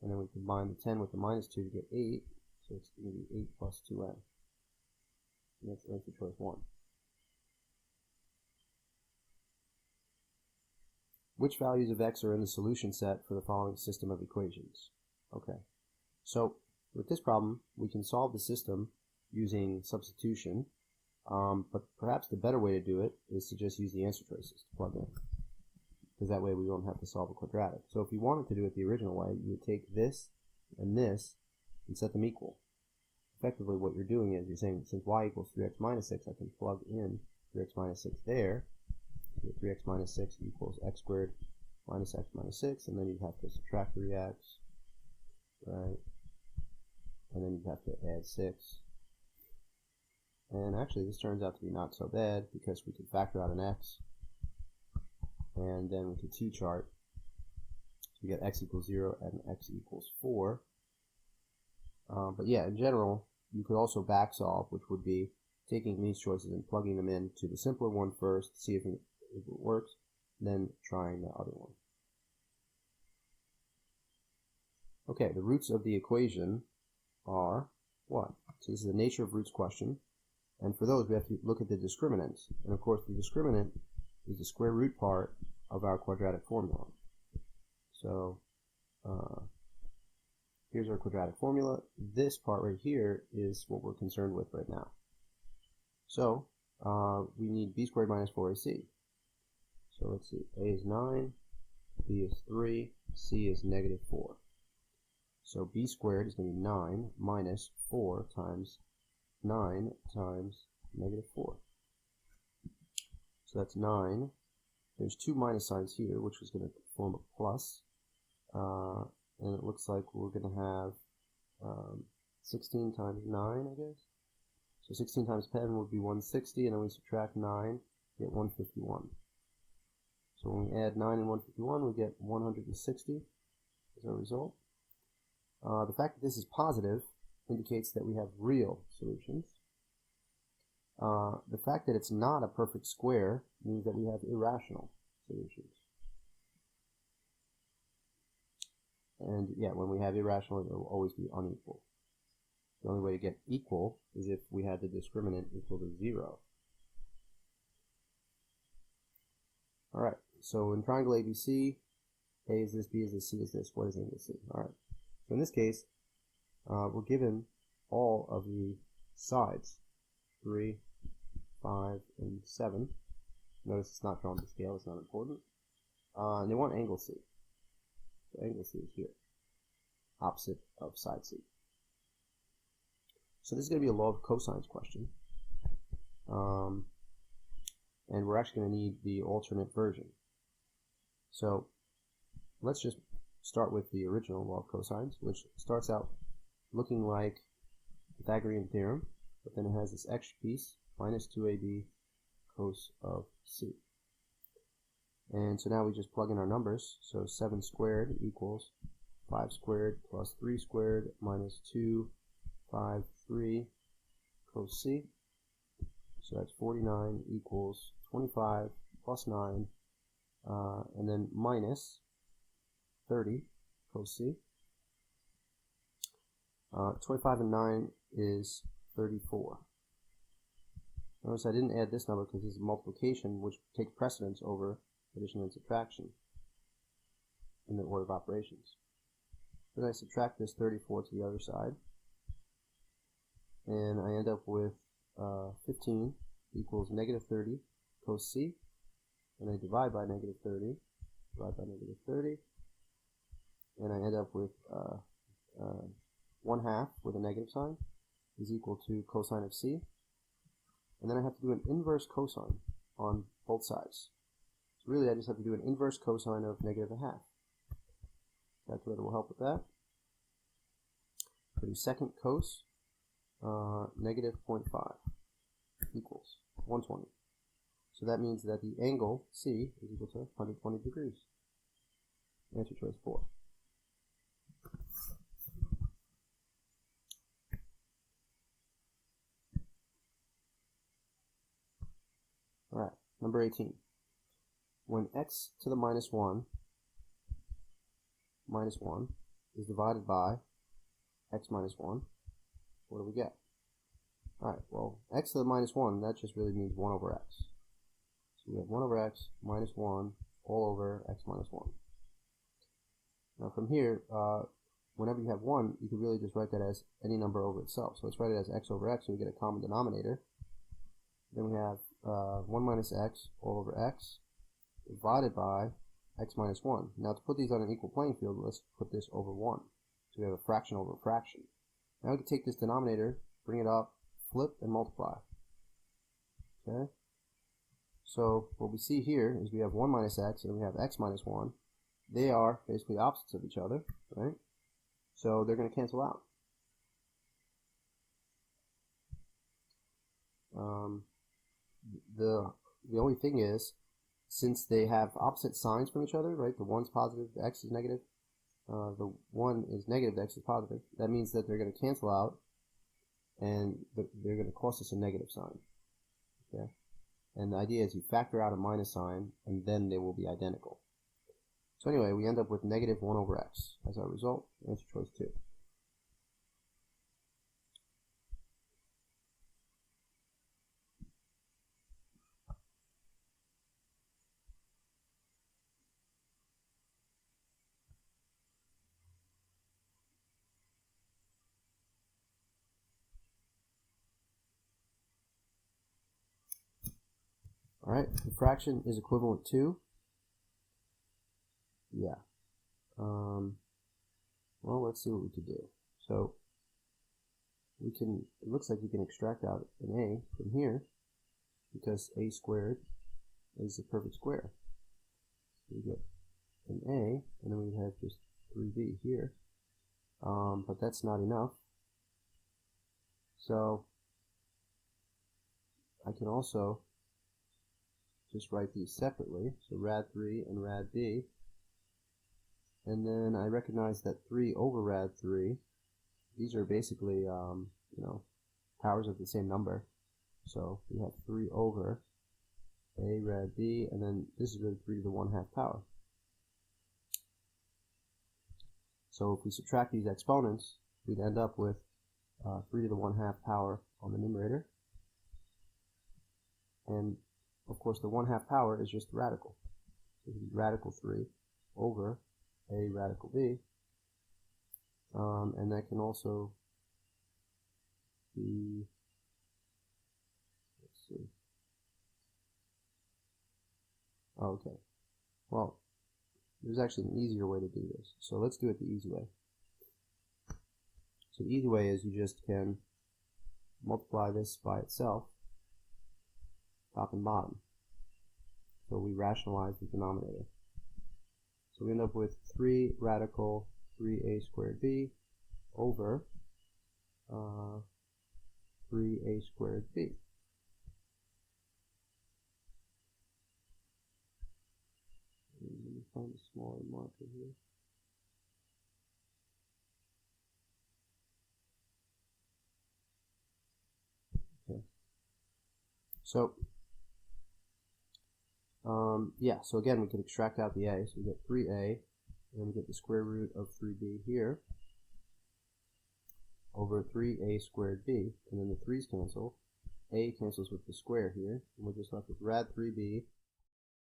And then we combine the 10 with the minus 2 to get 8. So it's going to be 8 plus 2n. And that's answer choice 1. Which values of x are in the solution set for the following system of equations? Okay, so with this problem, we can solve the system using substitution, but perhaps the better way to do it is to just use the answer choices to plug in, because that way we don't have to solve a quadratic. So if you wanted to do it the original way, you would take this and set them equal. Effectively what you're doing is you're saying, since y equals 3x minus 6, I can plug in 3x minus 6 there. 3x minus 6 equals x squared minus x minus 6, and then you'd have to subtract 3x, right? And then you'd have to add 6. And actually this turns out to be not so bad, because we could factor out an x, and then we could t-chart. So we get x equals 0 and x equals 4. But yeah, in general, you could also back solve, which would be taking these choices and plugging them into the simpler one first, see if it works, then trying the other one. Okay, the roots of the equation are what? So this is the nature of roots question, and for those we have to look at the discriminants, and of course the discriminant is the square root part of our quadratic formula. So here's our quadratic formula. This part right here is what we're concerned with right now. So we need b squared minus 4ac. So let's see, a is 9, b is 3, c is negative 4. So b squared is going to be 9 minus 4 times 9 times negative 4. So that's 9. There's 2 minus signs here, which is going to form a plus. And it looks like we're going to have 16 times 9, I guess. So 16 times 10 would be 160, and then we subtract 9, get 151. So when we add 9 and 151, we get 160 as our result. The fact that this is positive indicates that we have real solutions. The fact that it's not a perfect square means that we have irrational solutions. And yeah, when we have irrational, it will always be unequal. The only way to get equal is if we had the discriminant equal to 0. Alright, so in triangle ABC, A is this, B is this, C is this. What is angle C? Alright, so in this case, we're given all of the sides, 3, 5, and 7. Notice it's not drawn to scale, it's not important. And they want angle C. So angle C is here, opposite of side C. So this is going to be a law of cosines question. And we're actually going to need the alternate version. So let's just start with the original law of cosines, which starts out looking like Pythagorean theorem, but then it has this extra piece, minus 2ab cos of c. And so now we just plug in our numbers. So 7 squared equals 5 squared plus 3 squared minus 2, 5, 3 cos c. So that's 49 equals 25 plus 9, and then minus 30 cos c. 25 and 9 is 34. Notice I didn't add this number because this is multiplication, which takes precedence over addition and subtraction in the order of operations. Then I subtract this 34 to the other side, and I end up with 15 equals negative 30 cos c, and I divide by negative 30, and I end up with 1/2 with a negative sign is equal to cosine of c, and then I have to do an inverse cosine on both sides. So really I just have to do an inverse cosine of negative 1/2. Calculator will help with that. Produce second cos, negative 0.5 equals 120. So that means that the angle C is equal to 120 degrees. Answer choice 4. Alright, number 18. When x to the minus 1 is divided by x minus 1. What do we get? Alright, well, x to the minus 1, that just really means 1 over x. So we have 1 over x minus 1 all over x minus 1. Now from here, whenever you have 1, you can really just write that as any number over itself. So let's write it as x over x, so we get a common denominator. Then we have 1 minus x all over x divided by x minus 1. Now to put these on an equal playing field, let's put this over 1. So we have a fraction over a fraction. Now we can take this denominator, bring it up, flip, and multiply. Okay? So what we see here is we have 1 minus x and we have x minus 1. They are basically opposites of each other, right? So they're going to cancel out. The only thing is, since they have opposite signs from each other, right? The 1's positive, the x is negative. The 1 is negative, the x is positive. That means that they're going to cancel out, and they're going to cost us a negative sign. Okay? And the idea is you factor out a minus sign, and then they will be identical. So anyway, we end up with negative 1 over x as our result. Answer choice 2. Alright, the fraction is equivalent to, well, let's see what we could do. So, it looks like we can extract out an a from here, because a squared is a perfect square. So we get an a, and then we have just 3b here. But that's not enough. So, I can also just write these separately, so rad 3 and rad b, and then I recognize that 3 over rad 3, these are basically, powers of the same number, so we have 3 over a rad b, and then this is really 3 to the 1/2 power. So if we subtract these exponents, we'd end up with 3 to the 1/2 power on the numerator, and of course, the 1/2 power is just the radical. So it would be radical 3 over a radical b. And that can also be, let's see. Oh, okay. Well, there's actually an easier way to do this. So let's do it the easy way. So the easy way is you just can multiply this by itself, top and bottom. So we rationalize the denominator. So we end up with 3 radical 3a squared b over 3a squared b. Let me find a smaller marker here. Okay. So so again, we can extract out the a, so we get 3a, and we get the square root of 3b here, over 3a squared b, and then the 3's cancel, a cancels with the square here, and we're just left with rad 3b